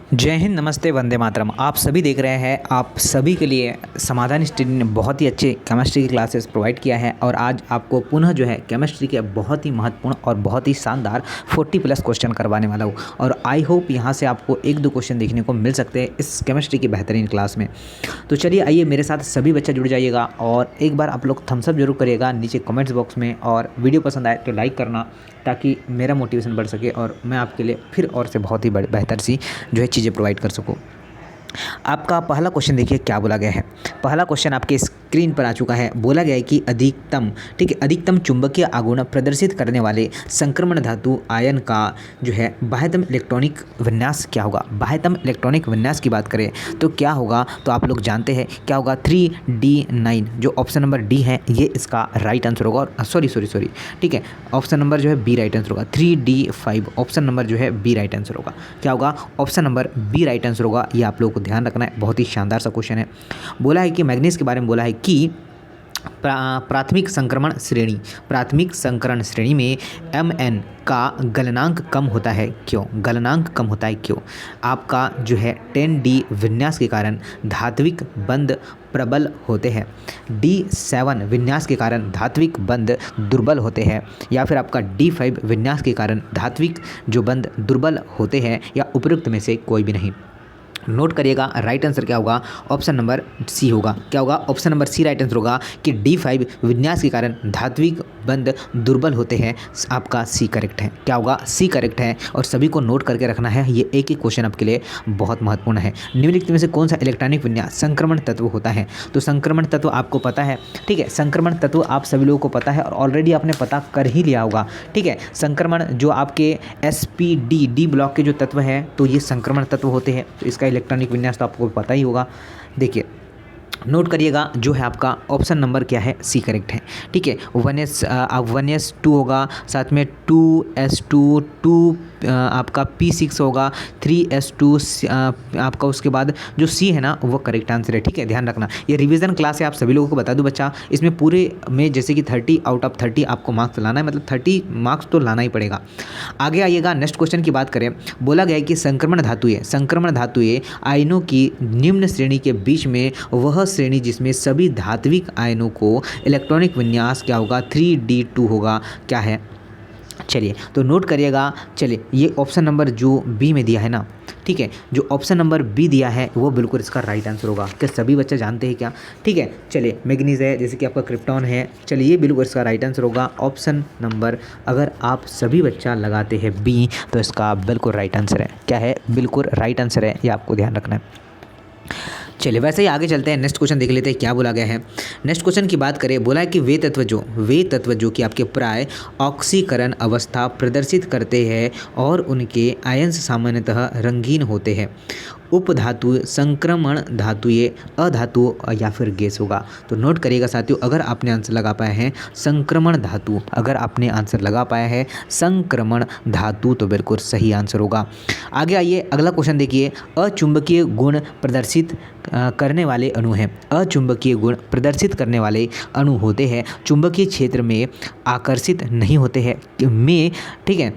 जय हिंद, नमस्ते, वंदे मातरम। आप सभी देख रहे हैं, आप सभी के लिए समाधान स्टडी ने बहुत ही अच्छे केमिस्ट्री की क्लासेस प्रोवाइड किया है और आज आपको पुनः जो है केमिस्ट्री के बहुत ही महत्वपूर्ण और बहुत ही शानदार 40+ क्वेश्चन करवाने वाला हूँ और आई होप यहाँ से आपको एक दो क्वेश्चन देखने को मिल सकते हैं इस केमिस्ट्री की बेहतरीन क्लास में। तो चलिए आइए मेरे साथ सभी बच्चे जुड़ जाइएगा और एक बार आप लोग थम्सअप जरूर करिएगा नीचे कमेंट्स बॉक्स में, और वीडियो पसंद आए तो लाइक करना ताकि मेरा मोटिवेशन बढ़ सके और मैं आपके लिए फिर और से बहुत ही बेहतर सी जो है चीज़ें प्रोवाइड कर सकूँ। आपका पहला क्वेश्चन देखिए क्या बोला गया है। पहला क्वेश्चन आपके स्क्रीन पर आ चुका है। बोला गया है कि अधिकतम, ठीक है, अधिकतम चुंबकीय आघूर्ण प्रदर्शित करने वाले संक्रमण धातु आयन का जो है बाह्यतम इलेक्ट्रॉनिक विन्यास क्या होगा। बाह्यतम इलेक्ट्रॉनिक विन्यास की बात करें तो क्या होगा, तो आप लोग जानते हैं क्या होगा, 3D9 जो ऑप्शन नंबर डी है ये इसका राइट आंसर होगा। और सॉरी, ठीक है, ऑप्शन नंबर जो है बी राइट आंसर होगा। 3D5 ऑप्शन नंबर जो है बी राइट आंसर होगा। क्या होगा, option number B right answer होगा। ये आप लोगों को ध्यान रखना है, बहुत ही शानदार सा क्वेश्चन है। बोला है कि मैग्नीज के बारे में बोला है कि प्राथमिक संकरण श्रेणी में Mn का गलनांक कम होता है क्यों। गलनांक कम होता है क्यों। आपका जो है 10D विन्यास के कारण धात्विक बंध प्रबल होते हैं, D7 विन्यास के कारण धात्विक बंध दुर्बल होते हैं, या फिर आपका D5 विन्यास के कारण धात्विक जो बंध दुर्बल होते हैं, या उपयुक्त में से कोई भी नहीं। नोट करिएगा, राइट आंसर क्या होगा, ऑप्शन नंबर सी होगा। क्या होगा, option number C right answer होगा कि D5 विन्यास के कारण धात्विक बंध दुर्बल होते हैं। आपका सी करेक्ट है। क्या होगा, सी करेक्ट है। और सभी को नोट करके रखना है, ये एक एक क्वेश्चन आपके लिए बहुत महत्वपूर्ण है। निम्नलिखित में से कौन सा इलेक्ट्रॉनिक विन्यास संक्रमण तत्व होता है। तो संक्रमण तत्व आपको पता है, ठीक है, संक्रमण तत्व आप सभी लोगों को पता है और ऑलरेडी आपने पता कर ही लिया होगा, ठीक है। संक्रमण जो आपके SPD डी ब्लॉक के जो तत्व हैं तो ये संक्रमण तत्व होते हैं। तो इसका इलेक्ट्रॉनिक विन्यास तो आपको पता ही होगा। देखिए नोट करिएगा, जो है आपका ऑप्शन नंबर क्या है, सी करेक्ट है, ठीक है। 1s2 होगा, साथ में 2s2 2 आपका P6 होगा, 3s2 आपका, उसके बाद जो सी है ना वो करेक्ट आंसर है, ठीक है। ध्यान रखना, ये रिवीजन क्लास है, आप सभी लोगों को बता दूं बच्चा, इसमें पूरे में जैसे कि 30 आउट ऑफ 30 आपको मार्क्स लाना है, मतलब 30 मार्क्स तो लाना ही पड़ेगा। आगे आइएगा, नेक्स्ट क्वेश्चन की बात करें। बोला गया है कि संक्रमण धातुएं आयनों की निम्न श्रेणी के बीच में वह श्रेणी जिसमें सभी धात्विक आयनों को इलेक्ट्रॉनिक विन्यास क्या होगा, 3D2 होगा। क्या है, चलिए तो नोट करिएगा। चलिए ये ऑप्शन नंबर जो बी में दिया है ना, ठीक है, जो ऑप्शन नंबर बी दिया है वो बिल्कुल इसका राइट आंसर होगा। क्या सभी बच्चे जानते हैं क्या, ठीक है। चलिए मैग्नीज है, जैसे कि आपका क्रिप्टॉन है, चलिए ये बिल्कुल इसका राइट आंसर होगा। ऑप्शन नंबर अगर आप सभी बच्चा लगाते हैं बी तो इसका बिल्कुल राइट आंसर है। क्या है, बिल्कुल राइट आंसर है, ये आपको ध्यान रखना है। चलिए वैसे ही आगे चलते हैं, नेक्स्ट क्वेश्चन देख लेते हैं क्या बोला गया है। नेक्स्ट क्वेश्चन की बात करें, बोला है कि वे तत्व जो कि आपके प्राय ऑक्सीकरण अवस्था प्रदर्शित करते हैं और उनके आयंस सामान्यतः रंगीन होते हैं। उपधातु, संक्रमण धातुएं, अधातु या फिर गैस होगा। तो नोट करिएगा साथियों, अगर आपने आंसर लगा पाया है संक्रमण धातु, अगर आपने आंसर लगा पाया है संक्रमण धातु तो बिल्कुल सही आंसर होगा। आगे आइए, अगला क्वेश्चन देखिए। अचुंबकीय गुण प्रदर्शित करने वाले अणु हैं। अचुंबकीय गुण प्रदर्शित करने वाले अणु होते हैं, चुंबकीय क्षेत्र में आकर्षित नहीं होते हैं में, ठीक है,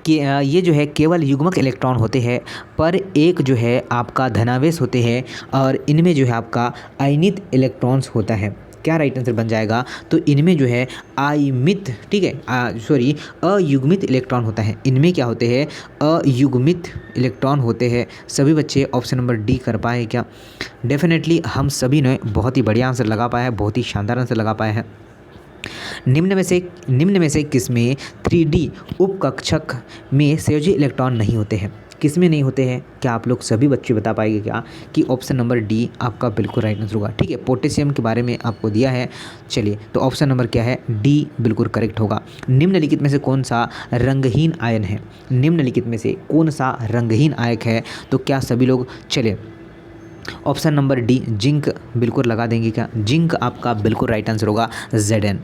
कि ये जो है केवल युग्मक इलेक्ट्रॉन होते हैं, पर एक जो है आपका धनावेश होते हैं और इनमें जो है आपका आयनित इलेक्ट्रॉन्स होता है। क्या राइट आंसर बन जाएगा, तो इनमें जो है आयमित, ठीक है, अयुग्मित इलेक्ट्रॉन होता है। इनमें क्या होते हैं, अयुग्मित इलेक्ट्रॉन होते हैं। सभी बच्चे ऑप्शन नंबर डी कर पाए क्या। डेफिनेटली हम सभी ने बहुत ही बढ़िया आंसर लगा पाया है, बहुत ही शानदार आंसर लगा पाया है। निम्न में से किसमें 3D उपकक्षक में संयोजी इलेक्ट्रॉन नहीं होते हैं। किसमें नहीं होते हैं, क्या आप लोग सभी बच्चे बता पाएंगे क्या, कि ऑप्शन नंबर डी आपका बिल्कुल राइट आंसर होगा, ठीक है। पोटेशियम के बारे में आपको दिया है। चलिए तो ऑप्शन नंबर क्या है, डी बिल्कुल करेक्ट होगा। निम्नलिखित में से कौन सा रंगहीन आयन है। निम्नलिखित में से कौन सा रंगहीन आयक है, तो क्या सभी लोग, चलिए ऑप्शन नंबर डी जिंक बिल्कुल लगा देंगे क्या। जिंक आपका बिल्कुल राइट आंसर होगा, Zn।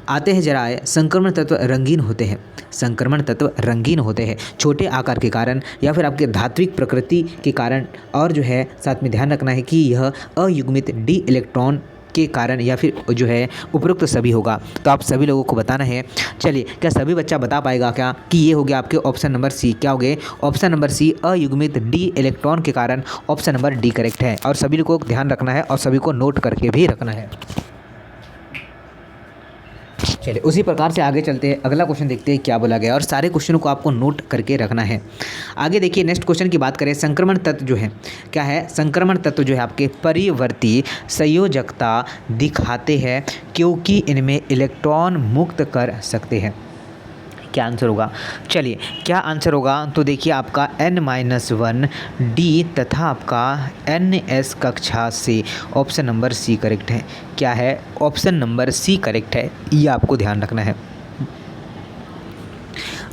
आते हैं जरा, संक्रमण तत्व रंगीन होते हैं। संक्रमण तत्व रंगीन होते हैं छोटे आकार के कारण या फिर आपके धात्विक प्रकृति के कारण, और जो है साथ में ध्यान रखना है कि यह अयुग्मित डी इलेक्ट्रॉन के कारण या फिर जो है उपरोक्त सभी होगा। तो आप सभी लोगों को बताना है। चलिए, क्या सभी बच्चा बता पाएगा क्या कि ये हो गया आपके ऑप्शन नंबर सी? क्या हो गए? ऑप्शन नंबर सी अयुग्मित डी इलेक्ट्रॉन के कारण ऑप्शन नंबर डी करेक्ट है। और सभी को ध्यान रखना है और सभी को नोट करके भी रखना है। चलिए, उसी प्रकार से आगे चलते हैं, अगला क्वेश्चन देखते हैं क्या बोला गया और सारे क्वेश्चनों को आपको नोट करके रखना है। आगे देखिए, नेक्स्ट क्वेश्चन की बात करें, संक्रमण तत्व जो है क्या है? संक्रमण तत्व जो है आपके परिवर्ती संयोजकता दिखाते हैं क्योंकि इनमें इलेक्ट्रॉन मुक्त कर सकते हैं। क्या आंसर होगा? चलिए, क्या आंसर होगा? तो देखिए, आपका N-1 डी तथा आपका NS कक्षा से ऑप्शन नंबर सी करेक्ट है। क्या है? ऑप्शन नंबर सी करेक्ट है, ये आपको ध्यान रखना है।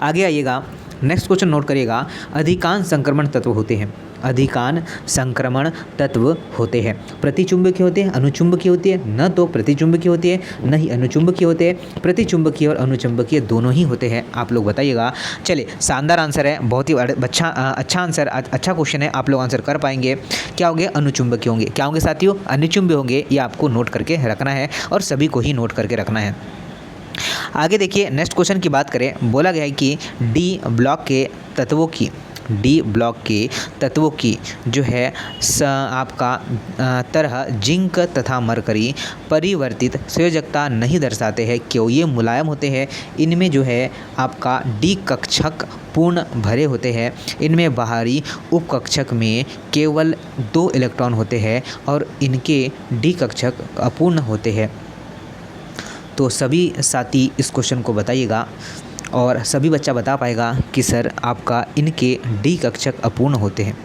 आगे आइएगा, नेक्स्ट क्वेश्चन नोट करिएगा, अधिकांश संक्रमण तत्व होते हैं। अधिकांश संक्रमण तत्व होते हैं प्रतिचुंबकीय होते हैं, अनुचुंबकीय होती है, न तो प्रतिचुंबकीय होती है न ही अनुचुंबकीय होते हैं। प्रतिचुंबकीय और अनुचुंबकीय दोनों ही होते हैं। आप लोग बताइएगा। चलिए, शानदार आंसर है, बहुत ही अच्छा आंसर, अच्छा क्वेश्चन है, आप लोग आंसर कर पाएंगे। क्या होंगे? अनुचुंबकीय होंगे। क्या होंगे साथियों? अनुचुंबकीय होंगे। ये आपको नोट करके रखना है और सभी को ही नोट करके रखना है। आगे देखिए, नेक्स्ट क्वेश्चन की बात करें, बोला गया है कि डी ब्लॉक के तत्वों की जो है आपका तरह जिंक तथा मरकरी परिवर्तित संयोजकता नहीं दर्शाते हैं। क्यों? ये मुलायम होते हैं, इनमें जो है आपका डी कक्षक पूर्ण भरे होते हैं, इनमें बाहरी उपकक्षक में केवल 2 इलेक्ट्रॉन होते हैं और इनके डी कक्षक अपूर्ण होते हैं। तो सभी साथी इस क्वेश्चन को बताइएगा और सभी बच्चा बता पाएगा कि सर आपका इनके डी कक्षक अपूर्ण होते हैं।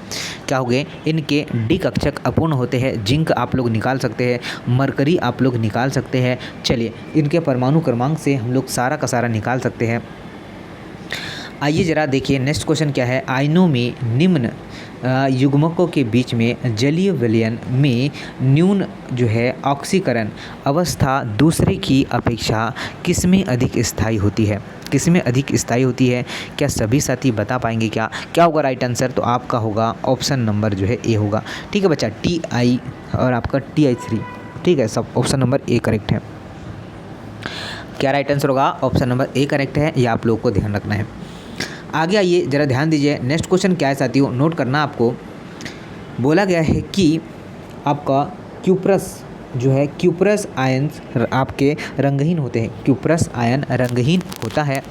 क्या हो गए? इनके डी कक्षक अपूर्ण होते हैं। जिंक आप लोग निकाल सकते हैं, मरकरी आप लोग निकाल सकते हैं। चलिए, इनके परमाणु क्रमांक से हम लोग सारा का सारा निकाल सकते हैं। आइए ज़रा देखिए, नेक्स्ट क्वेश्चन क्या है, आयनों में निम्न युग्मकों के बीच में जलीय विलयन में न्यून जो है ऑक्सीकरण अवस्था दूसरे की अपेक्षा किसमें अधिक स्थायी होती है? किसमें अधिक स्थायी होती है? क्या सभी साथी बता पाएंगे? क्या होगा राइट आंसर? तो आपका होगा ऑप्शन नंबर जो है ए होगा। ठीक है बच्चा, Ti और आपका Ti3। ठीक है, सब ऑप्शन नंबर ए करेक्ट है। क्या राइट आंसर होगा? ऑप्शन नंबर ए करेक्ट है, ये आप लोग को ध्यान रखना है। आगे आइए, ज़रा ध्यान दीजिए, नेक्स्ट क्वेश्चन क्या है साथियों, नोट करना आपको। बोला गया है कि आपका क्यूप्रस जो है, क्यूप्रस आयन्स आपके रंगहीन होते हैं। क्यूप्रस आयन रंगहीन होता है,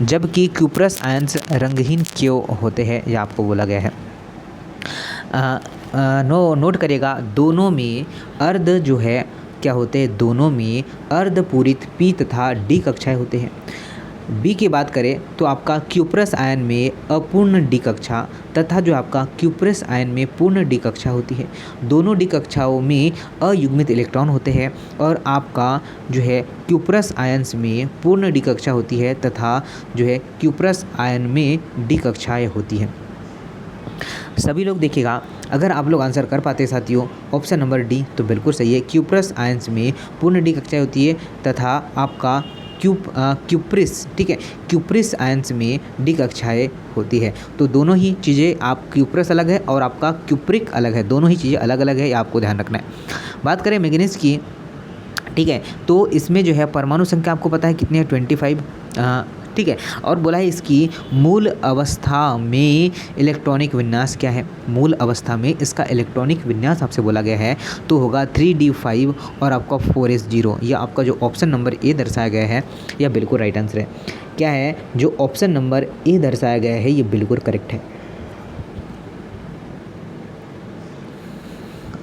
जबकि क्यूप्रस आयन्स रंगहीन क्यों होते हैं, यह आपको बोला गया है। नोट करिएगा, दोनों में अर्ध जो है क्या होते हैं? दोनों में अर्धपूरित पी तथा डी कक्षाएँ होते हैं। बी की बात करें तो आपका क्यूप्रस आयन में अपूर्ण डी कक्षा तथा जो आपका क्यूप्रस आयन में पूर्ण डी कक्षा होती है। दोनों डी कक्षाओं में अयुग्मित इलेक्ट्रॉन होते हैं और आपका जो है क्यूप्रस आयन्स में पूर्ण डी कक्षा होती है तथा जो है क्यूप्रस आयन में डी कक्षाएँ होती हैं। सभी लोग देखिएगा, अगर आप लोग आंसर कर पाते साथियों ऑप्शन नंबर डी तो बिल्कुल सही है। क्यूप्रस आयन्स में पूर्ण डी कक्षाएँ होती है तथा आपका क्यूप्रिस, ठीक है, क्यूप्रिस आयन्स में डी कक्षाएँ होती है। तो दोनों ही चीज़ें, आप क्यूप्रिस अलग है और आपका क्यूप्रिक अलग है, दोनों ही चीज़ें अलग अलग है, ये आपको ध्यान रखना है। बात करें मैंगनीज की, ठीक है, तो इसमें जो है परमाणु संख्या आपको पता है कितनी है? 25। ठीक है, और बोला है इसकी मूल अवस्था में इलेक्ट्रॉनिक विन्यास क्या है? मूल अवस्था में इसका इलेक्ट्रॉनिक विन्यास आपसे बोला गया है तो होगा 3d5 और आपका 4s0। यह आपका जो ऑप्शन नंबर ए दर्शाया गया है यह बिल्कुल राइट आंसर है। क्या है? जो ऑप्शन नंबर ए दर्शाया गया है ये बिल्कुल करेक्ट है।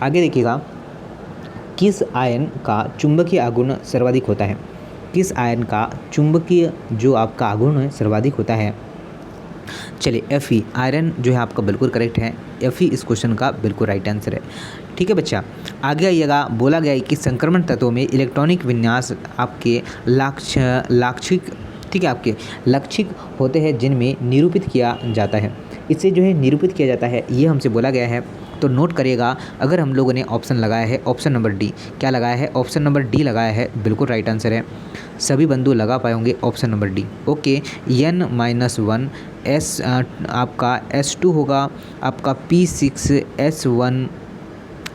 आगे देखिएगा, किस आयन का चुंबकीय आघूर्ण सर्वाधिक होता है? किस आयन का चुंबकीय जो आपका आघूर्ण है सर्वाधिक होता है? चलिए, Fe आयरन जो है आपका बिल्कुल करेक्ट है। Fe इस क्वेश्चन का बिल्कुल राइट आंसर है। ठीक है बच्चा, आगे आइएगा, बोला गया है कि संक्रमण तत्वों में इलेक्ट्रॉनिक विन्यास आपके लाक्षिक, ठीक है, आपके लक्षिक होते हैं जिनमें निरूपित किया जाता है। इससे जो है निरूपित किया जाता है, ये हमसे बोला गया है। तो नोट करिएगा, अगर हम लोगों ने ऑप्शन लगाया है ऑप्शन नंबर डी, क्या लगाया है? ऑप्शन नंबर डी लगाया है, बिल्कुल राइट आंसर है। सभी बंधु लगा पाए होंगे option number D. Okay, N-1 S आपका S2 होगा, आपका P6S1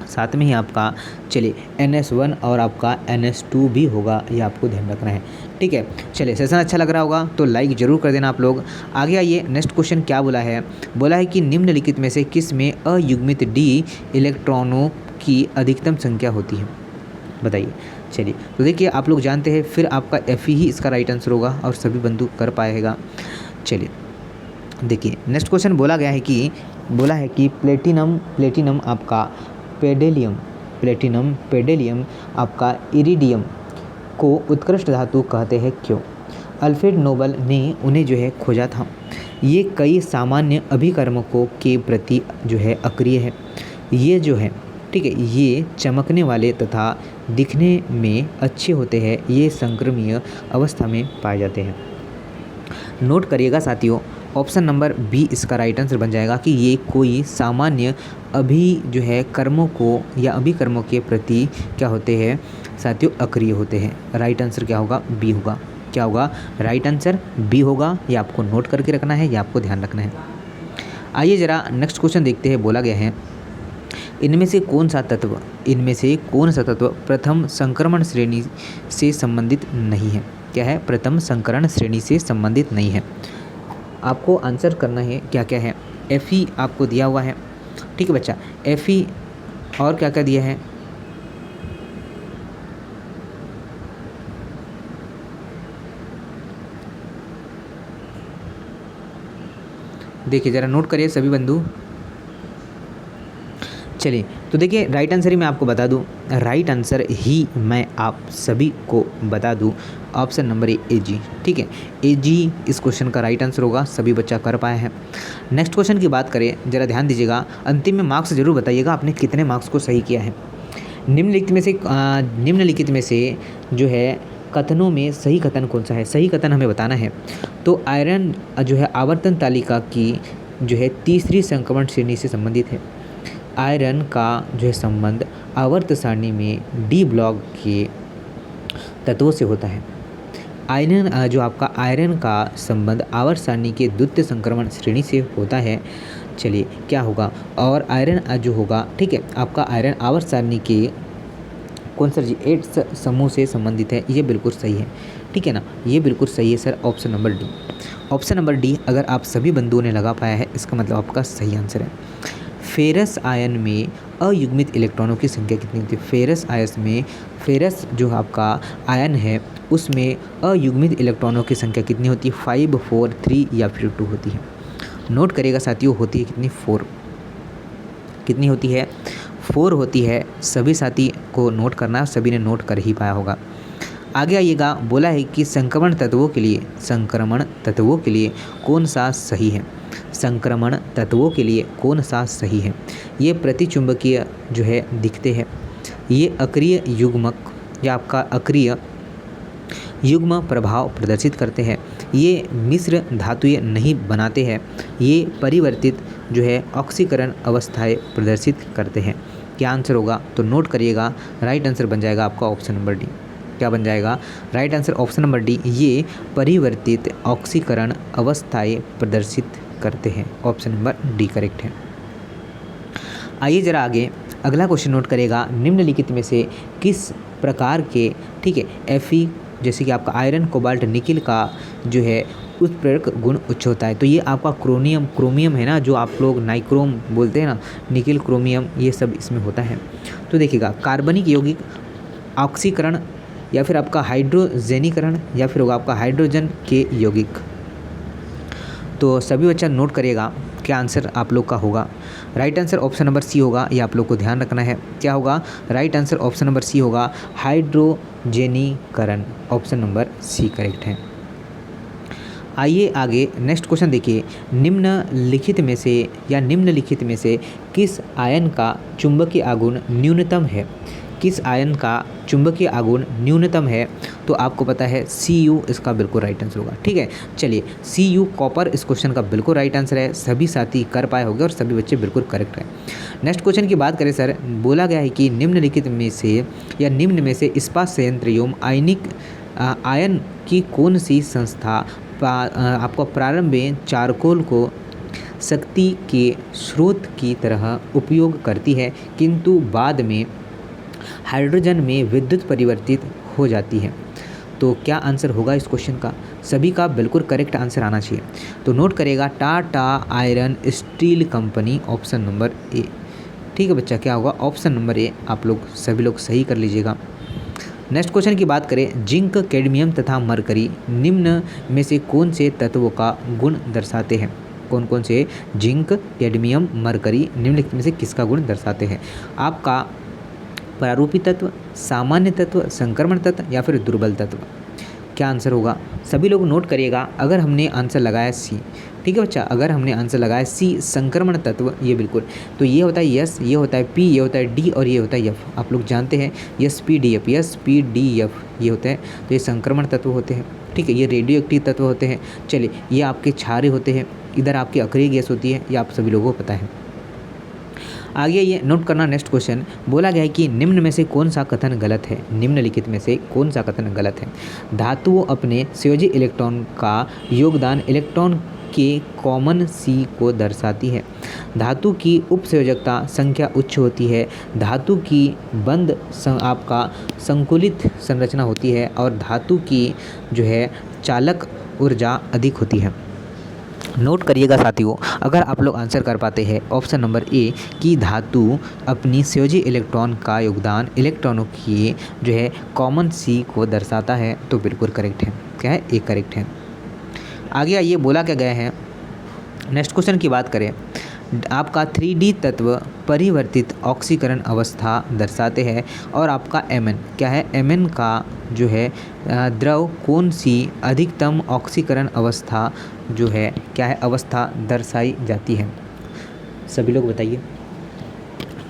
साथ में ही आपका चलिए NS1 और आपका NS2 भी होगा, ये आपको ध्यान रखना है। ठीक है, चलिए सेशन अच्छा लग रहा होगा तो लाइक ज़रूर कर देना आप लोग। आगे आइए, नेक्स्ट क्वेश्चन क्या बोला है कि निम्नलिखित में से किस में अयुग्मित d इलेक्ट्रॉनों की अधिकतम संख्या होती है, बताइए। चलिए तो देखिए, आप लोग जानते हैं, फिर आपका Fe ही इसका राइट आंसर होगा और सभी बंधु कर पाएगा। चलिए देखिए, नेक्स्ट क्वेश्चन बोला है कि प्लेटिनम आपका पेडेलियम आपका इरिडियम को उत्कृष्ट धातु कहते हैं क्यों? अल्फ्रेड नोबल ने उन्हें जो है खोजा था। ये कई सामान्य अभिकर्मकों के प्रति जो है अक्रिय है। ये जो है, ठीक है, ये चमकने वाले तथा दिखने में अच्छे होते हैं। ये संक्रमणीय अवस्था में पाए जाते हैं। नोट करिएगा साथियों, ऑप्शन नंबर बी इसका राइट आंसर बन जाएगा कि ये कोई सामान्य कर्मों को या अभिकर्मों के प्रति क्या होते हैं साथियों, अक्रिय होते हैं। राइट आंसर क्या होगा? बी होगा। क्या होगा? राइट आंसर बी होगा। ये आपको नोट करके रखना है, ये आपको ध्यान रखना है। आइए ज़रा नेक्स्ट क्वेश्चन देखते हैं। बोला गया है, इनमें से कौन सा तत्व प्रथम संक्रमण श्रेणी से संबंधित नहीं है? क्या है? प्रथम संकरण श्रेणी से संबंधित नहीं है। आपको आंसर करना है क्या क्या है। Fe आपको दिया हुआ है, ठीक है बच्चा, Fe और क्या क्या दिया है? देखिए ज़रा नोट करिए सभी बंधु। चलिए तो देखिए, राइट आंसर ही मैं आपको बता दूं, राइट आंसर ही मैं आप सभी को बता दूं, ऑप्शन नंबर ए जी। ठीक है, ए जी इस क्वेश्चन का राइट आंसर होगा। सभी बच्चा कर पाए हैं। नेक्स्ट क्वेश्चन की बात करें, ज़रा ध्यान दीजिएगा, अंतिम में मार्क्स ज़रूर बताइएगा आपने कितने मार्क्स को सही किया है। निम्नलिखित में से जो है कथनों में सही कथन कौन सा है? सही कथन हमें बताना है। तो आयरन जो है आवर्तन तालिका की जो है तीसरी संक्रमण श्रेणी से संबंधित है। आयरन का जो है संबंध आवर्त सारणी में डी ब्लॉक के तत्वों से होता है। आयरन का संबंध आवर्त सारणी के द्वितीय संक्रमण श्रेणी से होता है। चलिए क्या होगा? और आयरन जो होगा, ठीक है, आपका आयरन आवर्त सारणी के कौन सा जी 8 समूह से संबंधित है। ये बिल्कुल सही है, ठीक है ना, ये बिल्कुल सही है sir, option number D. Option number D अगर आप सभी बंधुओं ने लगा पाया है, इसका मतलब आपका सही आंसर है। फेरस आयन में अयुग्मित इलेक्ट्रॉनों की संख्या कितनी होती है? फेरस जो आपका आयन है उसमें अयुग्मित इलेक्ट्रॉनों की संख्या कितनी होती है? 5, 4, 3 या फिर 2 होती है। नोट करिएगा साथियों, होती है कितनी? 4। कितनी होती है? 4 होती है। सभी साथी को नोट करना है, सभी ने नोट कर ही पाया होगा। आगे आइएगा, बोला है कि संक्रमण तत्वों के लिए कौन सा सही है? संक्रमण तत्वों के लिए कौन सा सही है? ये प्रतिचुंबकीय जो है दिखते हैं, ये अक्रिय युग्मक या आपका अक्रिय युग्म प्रभाव प्रदर्शित करते हैं, ये मिश्र धातुएं नहीं बनाते हैं, ये परिवर्तित जो है ऑक्सीकरण अवस्थाएं प्रदर्शित करते हैं। क्या आंसर होगा? तो नोट करिएगा, राइट आंसर बन जाएगा आपका ऑप्शन नंबर डी। क्या बन जाएगा? Right answer option number D, ये परिवर्तित ऑक्सीकरण अवस्थाएं प्रदर्शित करते हैं। ऑप्शन नंबर डी करेक्ट है। आइए जरा आगे अगला क्वेश्चन नोट करेगा, निम्नलिखित में से किस प्रकार के, ठीक है, Fe जैसे कि आपका आयरन, कोबाल्ट, निकिल का जो है उत्प्रेरक गुण उच्च होता है। तो ये आपका क्रोमियम है ना, जो आप लोग नाइक्रोम बोलते हैं ना, निकिल, क्रोमियम, ये सब इसमें होता है। तो देखिएगा, कार्बनिक यौगिक ऑक्सीकरण या फिर आपका हाइड्रोजनीकरण या फिर होगा आपका हाइड्रोजन के यौगिक। तो सभी बच्चा नोट करिएगा क्या आंसर आप लोग का होगा। Right answer option number C होगा, ये आप लोग को ध्यान रखना है। क्या होगा? Right answer option number C होगा, हाइड्रोजनीकरण। ऑप्शन नंबर सी करेक्ट है। आइए आगे नेक्स्ट क्वेश्चन देखिए, निम्नलिखित में से किस आयन का चुंबकीय आघूर्ण न्यूनतम है? किस आयन का चुंबकीय आघूर्ण न्यूनतम है? तो आपको पता है Cu इसका बिल्कुल राइट आंसर होगा। ठीक है, चलिए Cu कॉपर इस क्वेश्चन का बिल्कुल राइट आंसर है। सभी साथी कर पाए होंगे और सभी बच्चे बिल्कुल करेक्ट हैं। नेक्स्ट क्वेश्चन की बात करें सर, बोला गया है कि निम्न में से इस्पात संयंत्र एवं आयन की कौन सी संस्था आपको प्रारंभ में चारकोल को शक्ति के स्रोत की तरह उपयोग करती है, किंतु बाद में हाइड्रोजन में विद्युत परिवर्तित हो जाती है। तो क्या आंसर होगा इस क्वेश्चन का? सभी का बिल्कुल करेक्ट आंसर आना चाहिए। तो नोट करेगा Tata iron steel company, option number A. ठीक है बच्चा, क्या होगा? ऑप्शन नंबर ए आप लोग सभी लोग सही कर लीजिएगा। नेक्स्ट क्वेश्चन की बात करें, जिंक, कैडमियम तथा मरकरी निम्न में से कौन से तत्वों का गुण दर्शाते हैं? कौन कौन से? जिंक, कैडमियम, मरकरी निम्नलिखित में से किसका गुण दर्शाते हैं? आपका प्रारूपी तत्व, सामान्य तत्व, संक्रमण तत्व या फिर दुर्बल तत्व? क्या आंसर होगा? सभी लोग नोट करिएगा। अगर हमने आंसर लगाया सी, ठीक है बच्चा, अगर हमने आंसर लगाया सी संक्रमण तत्व, ये बिल्कुल, तो ये होता है यस, ये होता है पी, ये होता है डी और ये होता है एफ। आप लोग जानते हैं yes P D F, yes P D F ये होता है, तो ये संक्रमण तत्व होते हैं। ठीक है, ये रेडियो एक्टिव तत्व होते हैं। चलिए, ये आपके क्षारीय होते हैं, इधर आपकी अक्रिय गैस होती है, ये आप सभी लोगों को पता है। आगे ये नोट करना। नेक्स्ट क्वेश्चन बोला गया है कि निम्न में से कौन सा कथन गलत है? निम्नलिखित में से कौन सा कथन गलत है? धातुओं अपने संयोजी इलेक्ट्रॉन का योगदान इलेक्ट्रॉन के कॉमन सी को दर्शाती है। धातु की उपसंयोजकता संख्या उच्च होती है। धातु की बंद आपका संकुलित संरचना होती है और धातु की जो है चालक ऊर्जा अधिक होती है। नोट करिएगा साथियों, अगर आप लोग आंसर कर पाते हैं ऑप्शन नंबर ए कि धातु अपनी संयोजी इलेक्ट्रॉन का योगदान इलेक्ट्रॉनों की जो है कॉमन सी को दर्शाता है, तो बिल्कुल करेक्ट है। क्या है? ए करेक्ट है। आगे ये बोला क्या गया है? नेक्स्ट क्वेश्चन की बात करें, आपका 3D तत्व परिवर्तित ऑक्सीकरण अवस्था दर्शाते हैं और आपका Mn क्या है? Mn का जो है द्रव कौन सी अधिकतम ऑक्सीकरण अवस्था जो है क्या है अवस्था दर्शाई जाती है? सभी लोग बताइए।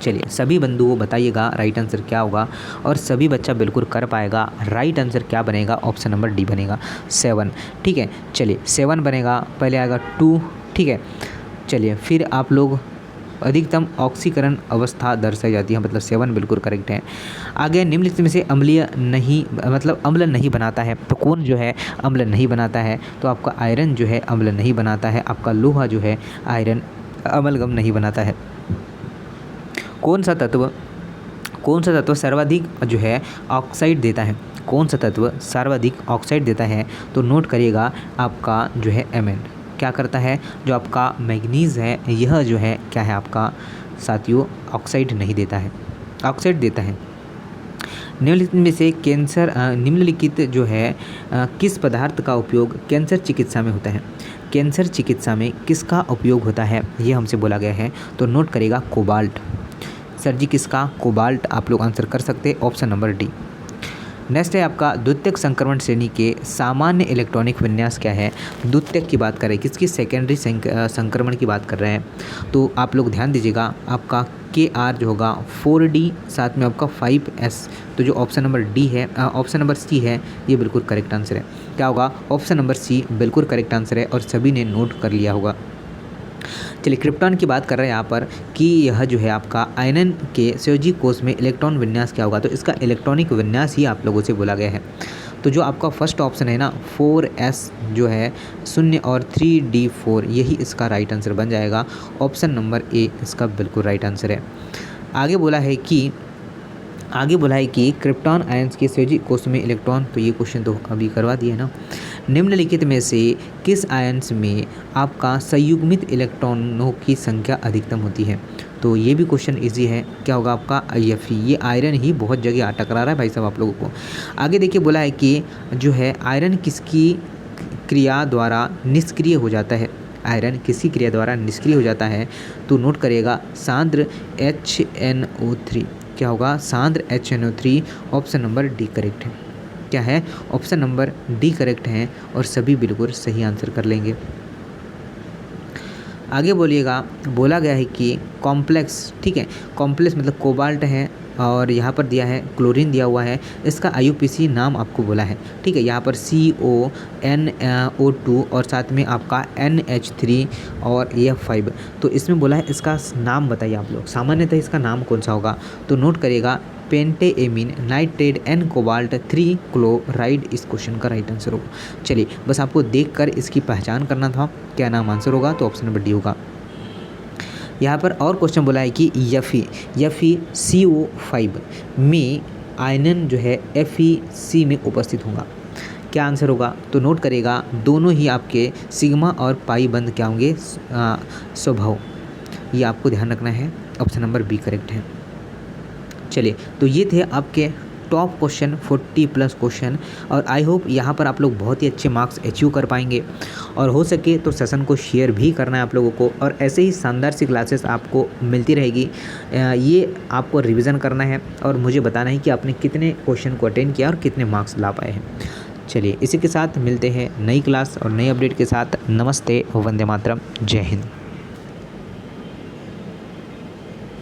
चलिए, सभी बंधुओं बताइएगा राइट आंसर क्या होगा और सभी बच्चा बिल्कुल कर पाएगा। राइट आंसर क्या बनेगा? ऑप्शन नंबर डी बनेगा, 7। ठीक है, चलिए 7 बनेगा, पहले आएगा 2। ठीक है, चलिए फिर आप लोग अधिकतम ऑक्सीकरण अवस्था दर्शाई जाती है, मतलब 7 बिल्कुल करेक्ट है। आगे निम्नलिखित में से अम्लीय नहीं, मतलब अम्ल नहीं बनाता है, तो कौन जो है अम्ल नहीं बनाता है? तो आपका आयरन जो है अम्ल नहीं बनाता है, आपका लोहा जो है आयरन अम्लगम नहीं बनाता है। कौन सा तत्व सर्वाधिक जो है ऑक्साइड देता है? कौन सा तत्व सर्वाधिक ऑक्साइड देता है? तो नोट करिएगा, आपका जो है Mn क्या करता है? जो आपका मैग्नीज है यह जो है क्या है आपका साथियों ऑक्साइड नहीं देता है, ऑक्साइड देता है। निम्नलिखित में से निम्नलिखित जो है किस पदार्थ का उपयोग कैंसर चिकित्सा में होता है? कैंसर चिकित्सा में किसका उपयोग होता है ये हमसे बोला गया है, तो नोट करेगा कोबाल्ट। सर जी किसका? कोबाल्ट। आप लोग आंसर कर सकते, ऑप्शन नंबर डी। नेक्स्ट है आपका द्वितीयक संक्रमण श्रेणी के सामान्य इलेक्ट्रॉनिक विन्यास क्या है? द्वितीयक की बात करें, किसकी? सेकेंडरी संक्रमण की बात कर रहे हैं, तो आप लोग ध्यान दीजिएगा, आपका KR जो होगा 4D, साथ में आपका 5S, तो जो ऑप्शन नंबर डी है, ऑप्शन नंबर सी है, ये बिल्कुल करेक्ट आंसर है। क्या होगा? ऑप्शन नंबर सी बिल्कुल करेक्ट आंसर है और सभी ने नोट कर लिया होगा। चलिए, क्रिप्टॉन की बात कर रहे हैं यहाँ पर कि यह जो है आपका आयनन के संयोजी कोष में इलेक्ट्रॉन विन्यास क्या होगा? तो इसका इलेक्ट्रॉनिक विन्यास ही आप लोगों से बोला गया है। तो जो आपका फर्स्ट ऑप्शन है ना 4S जो है 0 और 3D4, यही इसका राइट आंसर बन जाएगा। ऑप्शन नंबर ए इसका बिल्कुल राइट आंसर है। आगे बोला है कि क्रिप्टॉन आयंस के संयोजी कोष में इलेक्ट्रॉन, तो ये क्वेश्चन तो अभी करवा दिए ना। निम्नलिखित में से किस आयंस में आपका संयुग्मित इलेक्ट्रॉनों की संख्या अधिकतम होती है? तो ये भी क्वेश्चन इजी है। क्या होगा आपका? Fe। ये आयरन ही बहुत जगह टकरा रहा है भाई साहब आप लोगों को। आगे देखिए, बोला है कि जो है आयरन किसकी क्रिया द्वारा निष्क्रिय हो जाता है? आयरन किसी क्रिया द्वारा निष्क्रिय हो जाता है, तो नोट करिएगा सांद्र HNO3। क्या होगा? सांद्र HNO3। Option number D correct है। क्या है? ऑप्शन नंबर डी करेक्ट है और सभी बिल्कुल सही आंसर कर लेंगे। आगे बोलिएगा, बोला गया है कि कॉम्प्लेक्स, ठीक है, कॉम्प्लेक्स मतलब कोबाल्ट है और यहाँ पर दिया है क्लोरीन दिया हुआ है, इसका IUPAC नाम आपको बोला है। ठीक है, यहाँ पर CONO2 और साथ में आपका NH3 और F5, तो इसमें बोला है इसका नाम बताइए आप लोग, सामान्यतः इसका नाम कौन सा होगा? तो नोट करिएगा पेंटेएमीन नाइट्रेट एन कोबाल्ट 3 क्लोराइड इस क्वेश्चन का राइट आंसर होगा। चलिए, बस आपको देखकर इसकी पहचान करना था क्या नाम आंसर होगा, तो ऑप्शन नंबर डी होगा। यहाँ पर और क्वेश्चन बोला है कि FeCO5 में आयनन जो है FeC में उपस्थित होगा। क्या आंसर होगा? तो नोट करेगा, दोनों ही आपके सिग्मा और पाई बंध क्या होंगे? स्वभाव। ये आपको ध्यान रखना है। ऑप्शन नंबर बी करेक्ट है। चलिए, तो ये थे आपके टॉप क्वेश्चन 40+ क्वेश्चन, और आई होप यहाँ पर आप लोग बहुत ही अच्छे मार्क्स अचीव कर पाएंगे। और हो सके तो सेशन को शेयर भी करना है आप लोगों को, और ऐसे ही शानदार सी क्लासेस आपको मिलती रहेगी। ये आपको रिवीजन करना है और मुझे बताना है कि आपने कितने क्वेश्चन को अटेंड किया और कितने मार्क्स ला पाए हैं। चलिए, इसी के साथ मिलते हैं नई क्लास और नई अपडेट के साथ। नमस्ते, वंदे मातरम, जय हिंद।